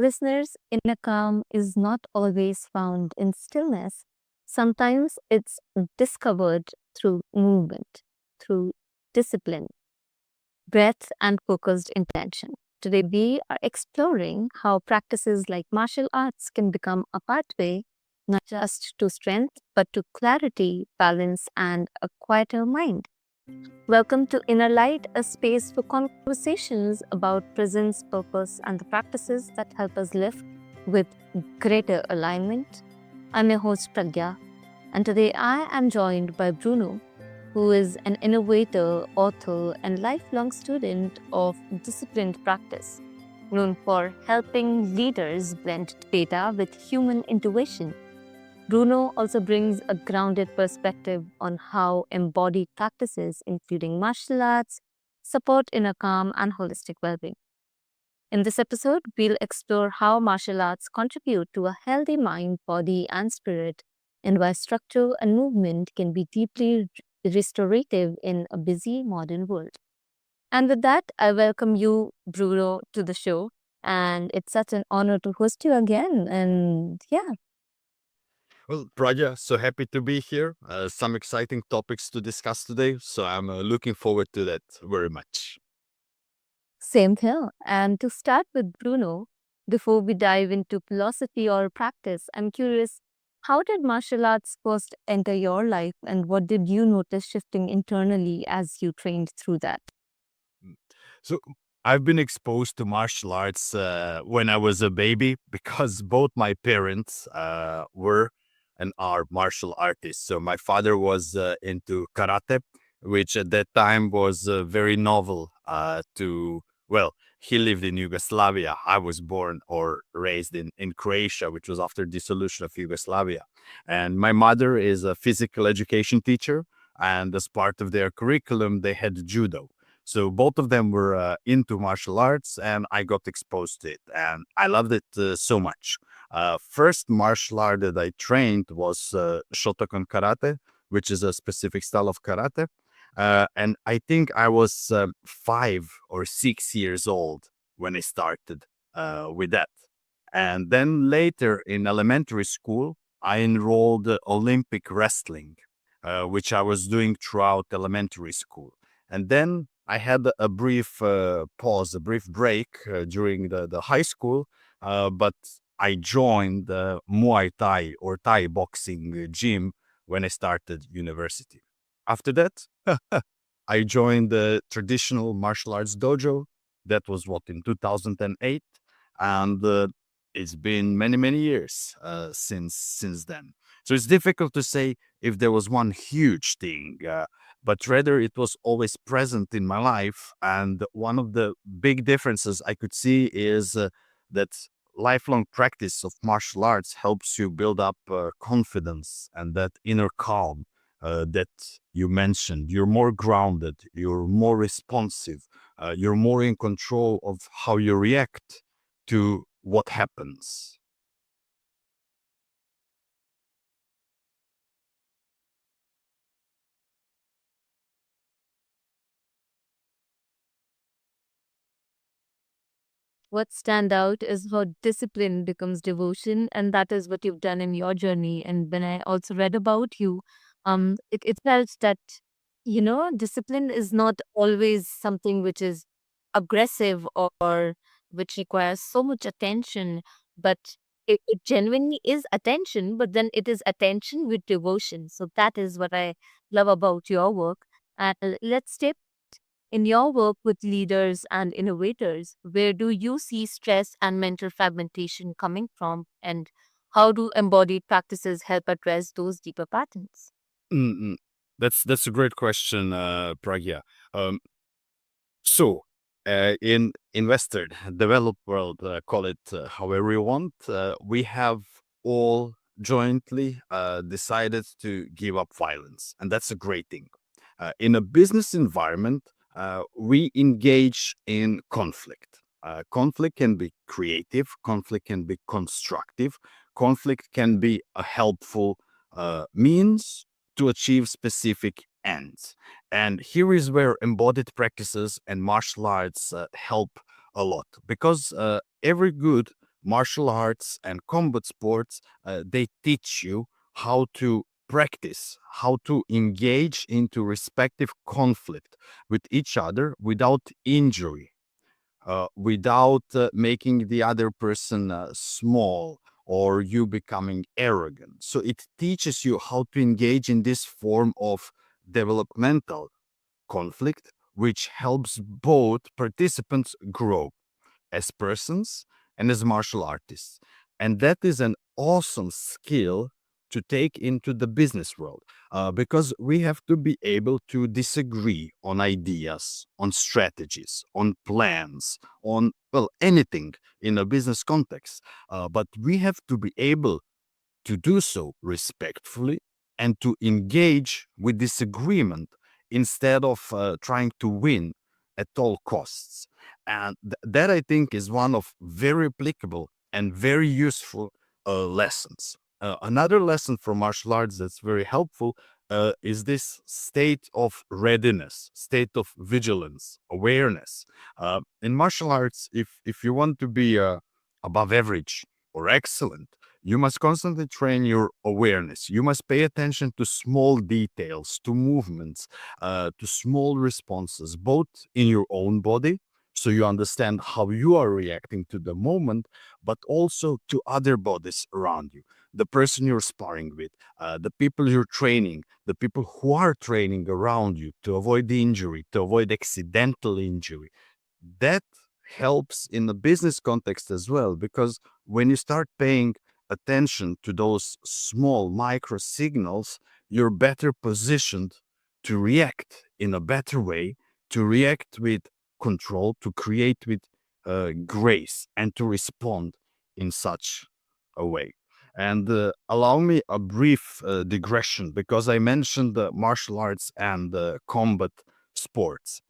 Listeners, inner calm is not always found in stillness. Sometimes it's discovered through movement, through discipline, breath, and focused intention. Today, we are exploring how practices like martial arts can become a pathway not just to strength, but to clarity, balance, and a quieter mind. Welcome to Inner Light, a space for conversations about presence, purpose, and the practices that help us live with greater alignment. I'm your host, Pragya, and today I am joined by Bruno, who is an innovator, author, and lifelong student of disciplined practice, known for helping leaders blend data with human intuition. Bruno also brings a grounded perspective on how embodied practices, including martial arts, support inner calm and holistic well being. In this episode, we'll explore how martial arts contribute to a healthy mind, body, and spirit, and why structure and movement can be deeply restorative in a busy modern world. And with that, I welcome you, Bruno, to the show. And it's such an honor to host you again. And yeah, Well, Pragya, so happy to be here. Some exciting topics to discuss today, so I'm looking forward to that very much. same here. And to start with Bruno, before we dive into philosophy or practice, I'm curious, how did martial arts first enter your life and what did you notice shifting internally as you trained through that? Mm. So I've been exposed to martial arts when I was a baby because both my parents were and are martial artists. So my father was into karate, which at that time was very novel well, he lived in Yugoslavia. I was born or raised in Croatia, which was after dissolution of Yugoslavia. And my mother is a physical education teacher. And as part of their curriculum, they had judo. So both of them were into martial arts, and I got exposed to it, and I loved it so much. First martial art that I trained was Shotokan karate, which is a specific style of karate. And I think I was 5 or 6 years old when I started with that. And then later in elementary school, I enrolled Olympic wrestling, which I was doing throughout elementary school. And then I had a brief pause, a brief break during the high school, but I joined the Muay Thai or Thai boxing gym when I started university. After that, I joined the traditional martial arts dojo. That was what in 2008, and it's been many many years since then. So it's difficult to say if there was one huge thing, but rather it was always present in my life. And one of the big differences I could see is that lifelong practice of martial arts helps you build up confidence and that inner calm that you mentioned. You're more grounded, you're more responsive, you're more in control of how you react to what happens. What stand out is how discipline becomes devotion, and that is what you've done in your journey. And when I also read about you, it felt that discipline is not always something which is aggressive or which requires so much attention, but it genuinely is attention, but then it is attention with devotion. So that is what I love about your work. And let's stay in your work with leaders and innovators. Where do you see stress and mental fragmentation coming from? And how do embodied practices help address those deeper patterns? Mm-mm. That's a great question, Pragya. Um, in Western developed world, call it however you want, we have all jointly decided to give up violence, and that's a great thing. In a business environment, we engage in conflict. Conflict can be creative, conflict can be constructive, conflict can be a helpful means to achieve specific ends. And here is where embodied practices and martial arts help a lot because every good martial arts and combat sports, they teach you how to practice, how to engage into respective conflict with each other without injury, without making the other person small or you becoming arrogant. So it teaches you how to engage in this form of developmental conflict, which helps both participants grow as persons and as martial artists. And that is an awesome skill to take into the business world, because we have to be able to disagree on ideas, on strategies, on plans, on, well, anything in a business context. But we have to be able to do so respectfully and to engage with disagreement instead of trying to win at all costs. And that I think is one of very applicable and very useful lessons. Another lesson from martial arts that's very helpful is this state of readiness, state of vigilance, awareness. In martial arts, if you want to be above average or excellent, you must constantly train your awareness. You must pay attention to small details, to movements, to small responses, both in your own body, so you understand how you are reacting to the moment, but also to other bodies around you. The person you're sparring with, the people you're training, the people who are training around you to avoid the injury, to avoid accidental injury. That helps in the business context as well, because when you start paying attention to those small micro signals, you're better positioned to react in a better way, to react with control, to create with grace, and to respond in such a way. And allow me a brief digression, because I mentioned the martial arts and the combat sports.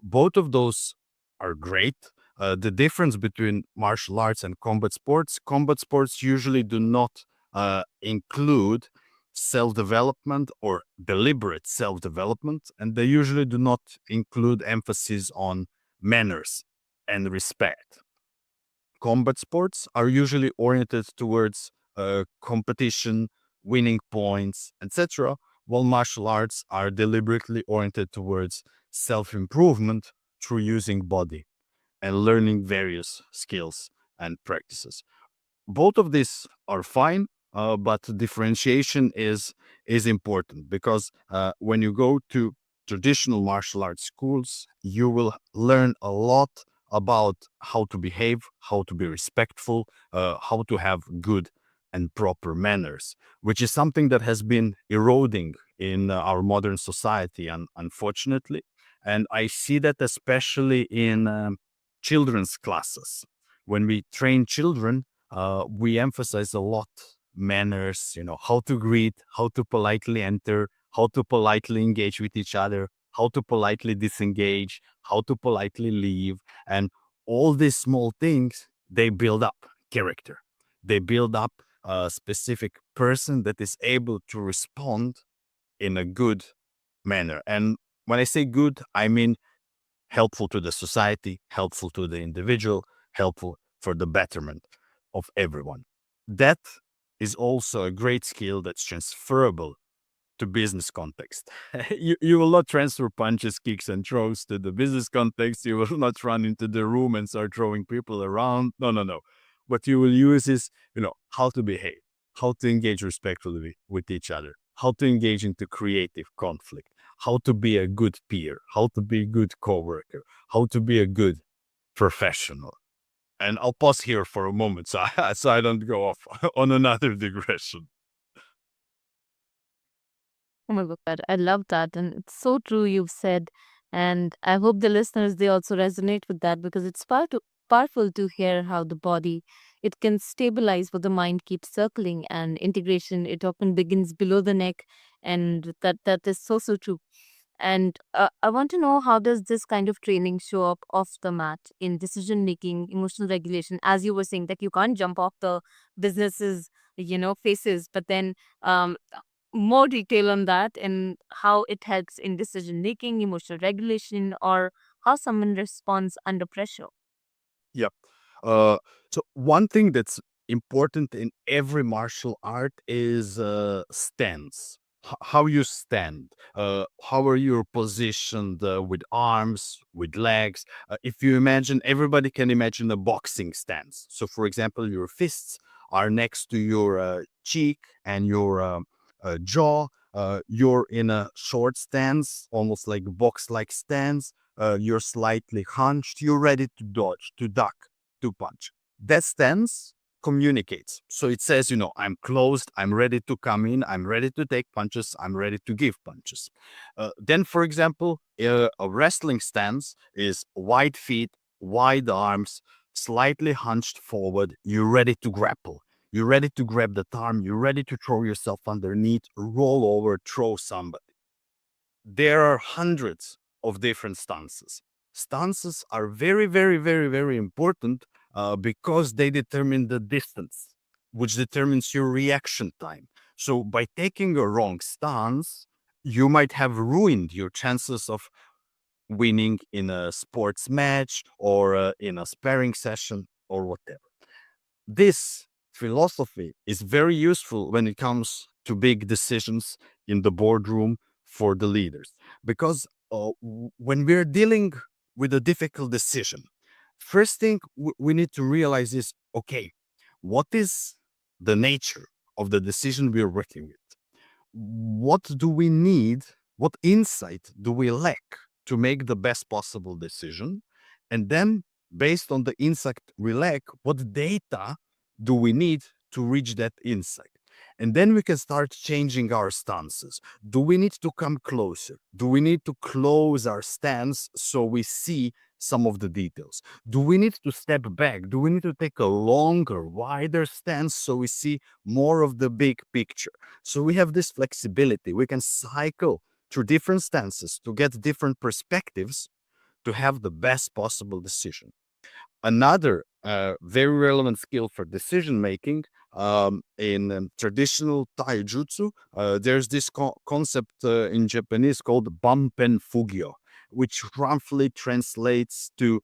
Both of those are great. The difference between martial arts and combat sports usually do not include self development or deliberate self development, and they usually do not include emphasis on manners and respect. Combat sports are usually oriented towards competition, winning points, etc., while martial arts are deliberately oriented towards self improvement through using body and learning various skills and practices. Both of these are fine, but differentiation is important, because when you go to traditional martial arts schools, you will learn a lot about how to behave, how to be respectful, how to have good and proper manners, which is something that has been eroding in our modern society, unfortunately. And I see that especially in children's classes. When we train children, we emphasize a lot manners, how to greet, how to politely enter, how to politely engage with each other, how to politely disengage, how to politely leave. And all these small things, they build up character. They build up a specific person that is able to respond in a good manner. And when I say good, I mean helpful to the society, helpful to the individual, helpful for the betterment of everyone. That is also a great skill that's transferable to business context. You will not transfer punches, kicks, and throws to the business context. You will not run into the room and start throwing people around. No, no, no. What you will use is, how to behave, how to engage respectfully with each other, how to engage into creative conflict, how to be a good peer, how to be a good coworker, how to be a good professional. And I'll pause here for a moment so I don't go off on another digression. Oh my God, I love that. And it's so true you've said. And I hope the listeners, they also resonate with that, because it's powerful to hear how the body, it can stabilize what the mind keeps circling, and integration, it often begins below the neck. And that is so, so true. And I want to know, how does this kind of training show up off the mat in decision making, emotional regulation? As you were saying, that you can't jump off the businesses, faces, but then more detail on that and how it helps in decision making, emotional regulation, or how someone responds under pressure. Yep. Uh, so one thing that's important in every martial art is stance. How you stand, how are you positioned with arms, with legs. If you imagine, everybody can imagine a boxing stance. So, for example, your fists are next to your cheek and your jaw. You're in a short stance, almost like box-like stance. You're slightly hunched. You're ready to dodge, to duck, to punch. That stance communicates. So it says, I'm closed, I'm ready to come in, I'm ready to take punches, I'm ready to give punches. Then, for example, a wrestling stance is wide feet, wide arms, slightly hunched forward. You're ready to grapple. You're ready to grab the arm. You're ready to throw yourself underneath, roll over, throw somebody. There are hundreds of different stances. Stances are very, very, very, very important because they determine the distance, which determines your reaction time. So, by taking a wrong stance, you might have ruined your chances of winning in a sports match or in a sparring session or whatever. This philosophy is very useful when it comes to big decisions in the boardroom for the leaders. Because when we're dealing with a difficult decision, first thing we need to realize is okay, what is the nature of the decision we're working with? What do we need? What insight do we lack to make the best possible decision? And then, based on the insight we lack, what data do we need to reach that insight? And then we can start changing our stances. Do we need to come closer? Do we need to close our stance so we see some of the details? Do we need to step back? Do we need to take a longer, wider stance so we see more of the big picture? So we have this flexibility. We can cycle through different stances to get different perspectives to have the best possible decision. Another very relevant skill for decision making in traditional taijutsu, there's this concept in Japanese called Banpen Fugyo, which roughly translates to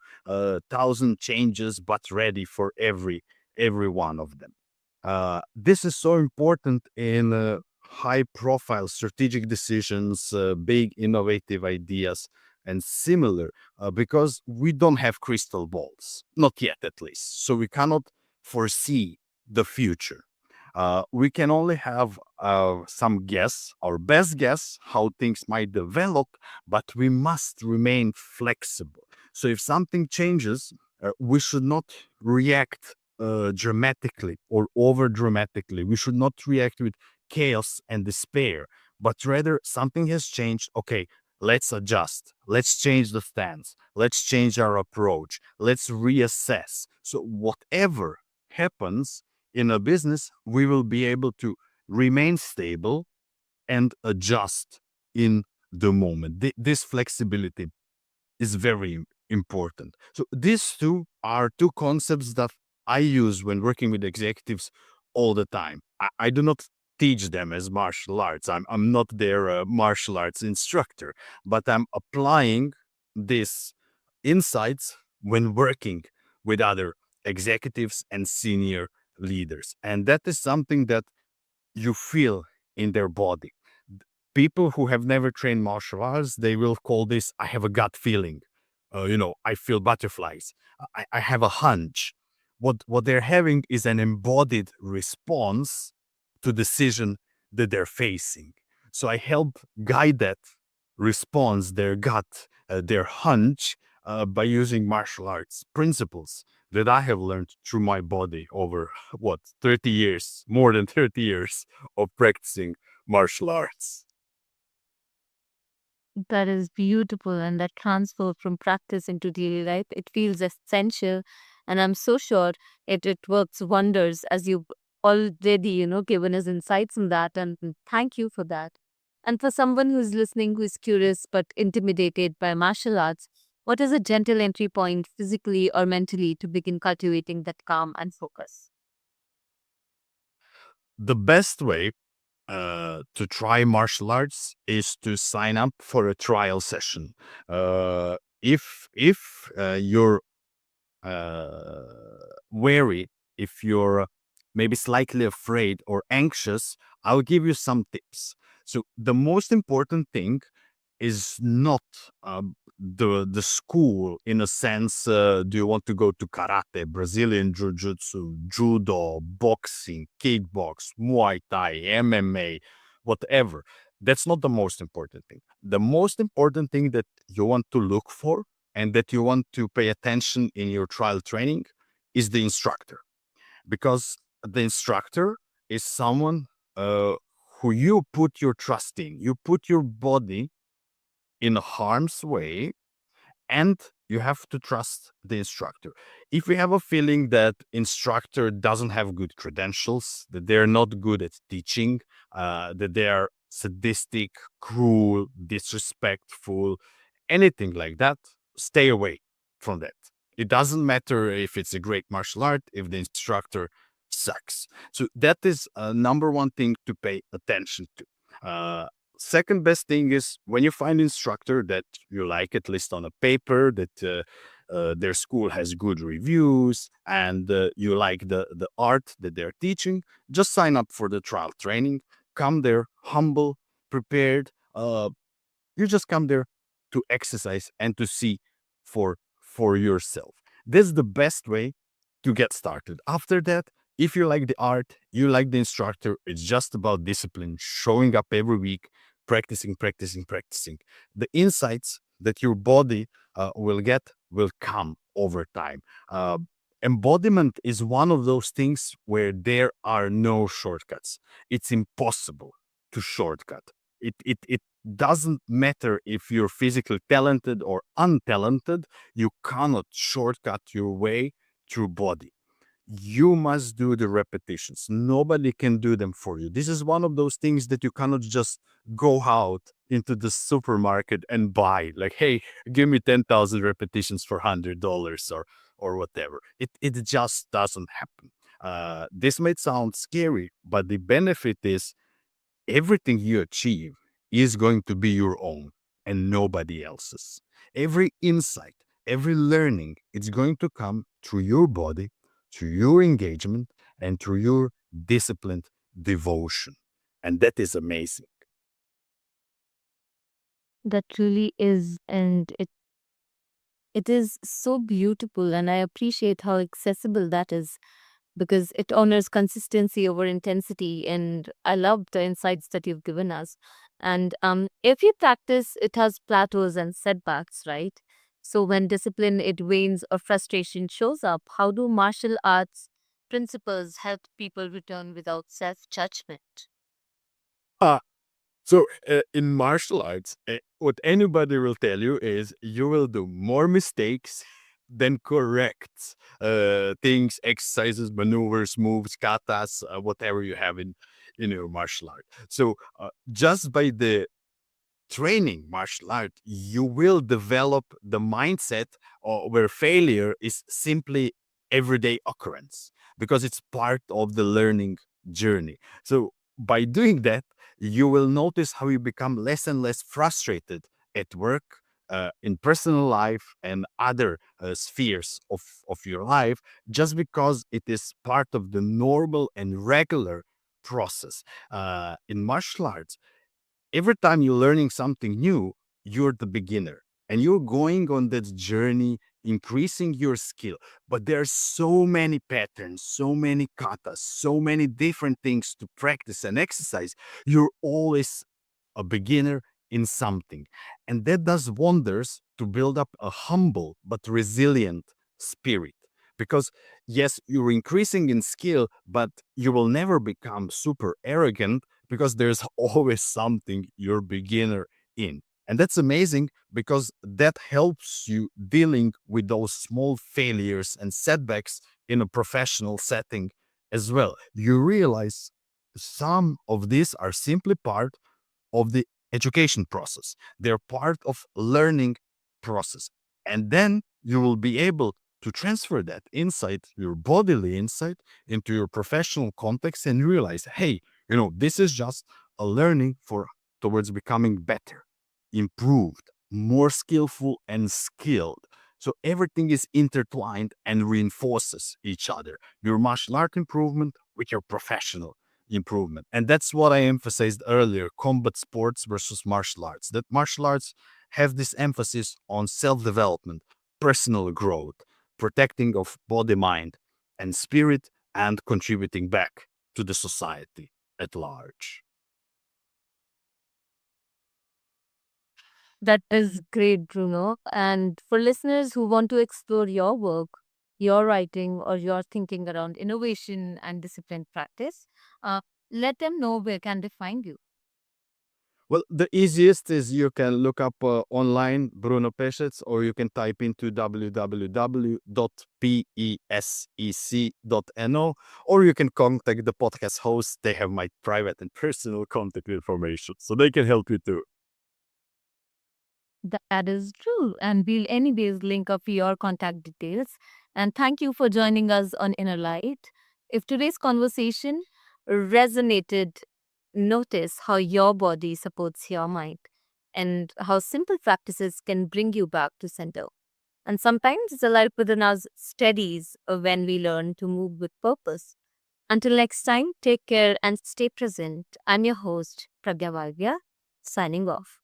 thousand changes but ready for every one of them. This is so important in high profile strategic decisions, big innovative ideas, and similar, because we don't have crystal balls, not yet at least. So we cannot foresee the future. We can only have some guess, our best guess, how things might develop, but we must remain flexible. So if something changes, we should not react dramatically or over dramatically. We should not react with chaos and despair, but rather something has changed. Okay, let's adjust. Let's change the stance. Let's change our approach. Let's reassess. So, whatever happens in a business, we will be able to remain stable and adjust in the moment. This flexibility is very important. So these two are two concepts that I use when working with executives all the time. I do not teach them as martial arts. I'm not their martial arts instructor, but I'm applying these insights when working with other executives and senior leaders. And that is something that you feel in their body. People who have never trained martial arts, they will call this, I have a gut feeling. I feel butterflies. I have a hunch. What they're having is an embodied response to decision that they're facing. So I help guide that response, their gut, their hunch, by using martial arts principles that I have learned through my body over 30 years, more than 30 years of practicing martial arts. That is beautiful. And that transfer from practice into daily life, it feels essential. And I'm so sure it works wonders as you've already, given us insights on that. And thank you for that. And for someone who's listening, who is curious but intimidated by martial arts, what is a gentle entry point physically or mentally to begin cultivating that calm and focus? The best way to try martial arts is to sign up for a trial session. If you're uh, wary, if you're maybe slightly afraid or anxious, I'll give you some tips. So the most important thing is not the school in a sense. Do you want to go to karate, Brazilian jiu-jitsu, judo, boxing, kickbox, Muay Thai, MMA, whatever? That's not the most important thing. The most important thing that you want to look for and that you want to pay attention in your trial training is the instructor, because the instructor is someone uh, who you put your trust in. You put your body in harm's way, and you have to trust the instructor. If we have a feeling that instructor doesn't have good credentials, that they're not good at teaching, that they are sadistic, cruel, disrespectful, anything like that, stay away from that. It doesn't matter if it's a great martial art if the instructor sucks. So that is number one thing to pay attention to. Second best thing is when you find instructor that you like, at least on a paper, that their school has good reviews, and you like the art that they're teaching, just sign up for the trial training. Come there humble, prepared. You just come there to exercise and to see for yourself. This is the best way to get started. After that, if you like the art, you like the instructor, it's just about discipline, showing up every week, practicing, practicing, practicing. The insights that your body will get will come over time. Embodiment is one of those things where there are no shortcuts. It's impossible to shortcut. It doesn't matter if you're physically talented or untalented, you cannot shortcut your way through body. You must do the repetitions. Nobody can do them for you. This is one of those things that you cannot just go out into the supermarket and buy. Like, hey, give me 10,000 repetitions for $100 or whatever. It just doesn't happen. This might sound scary, but the benefit is everything you achieve is going to be your own and nobody else's. Every insight, every learning, it's going to come through your body, through your engagement, and through your disciplined devotion. And that is amazing. That really is, and it is so beautiful, and I appreciate how accessible that is because it honors consistency over intensity. And I love the insights that you've given us. And if you practice, it has plateaus and setbacks, right? So when discipline it wanes or frustration shows up, how do martial arts principles help people return without self judgment? Ah, so in martial arts, what anybody will tell you is you will do more mistakes than correct things, exercises, maneuvers, moves, katas, whatever you have in your martial art. So just by the training martial art, you will develop the mindset where failure is simply everyday occurrence because it's part of the learning journey. So by doing that, you will notice how you become less and less frustrated at work, in personal life, and other spheres of your life, just because it is part of the normal and regular process. In martial arts, every time you're learning something new, you're the beginner and you're going on that journey, increasing your skill. But there are so many patterns, so many katas, so many different things to practice and exercise. You're always a beginner in something. And that does wonders to build up a humble but resilient spirit. Because, yes, you're increasing in skill, but you will never become super arrogant because there's always something you're beginner in. And that's amazing because that helps you dealing with those small failures and setbacks in a professional setting as well. You realize some of these are simply part of the education process. They're part of learning process. And then you will be able to transfer that insight, your bodily insight, into your professional context and realize, hey, this is just a learning for towards becoming better, improved, more skillful and skilled. So everything is intertwined and reinforces each other. Your martial art improvement with your professional improvement. And that's what I emphasized earlier, combat sports versus martial arts. That martial arts have this emphasis on self-development, personal growth, protecting of body, mind, and spirit, and contributing back to the society at large. That is great, Bruno. And for listeners who want to explore your work, your writing, or your thinking around innovation and disciplined practice, uh, let them know where can they find you. Well, the easiest is you can look up online Bruno Pesec, or you can type into www.pesec.no, or you can contact the podcast host. They have my private and personal contact information, so they can help you too. That is true. And we'll anyways link up your contact details. And thank you for joining us on Inner Light. If today's conversation resonated, notice how your body supports your mind and how simple practices can bring you back to center. And sometimes the life within us steadies when we learn to move with purpose. Until next time, take care and stay present. I'm your host, Pragya, signing off.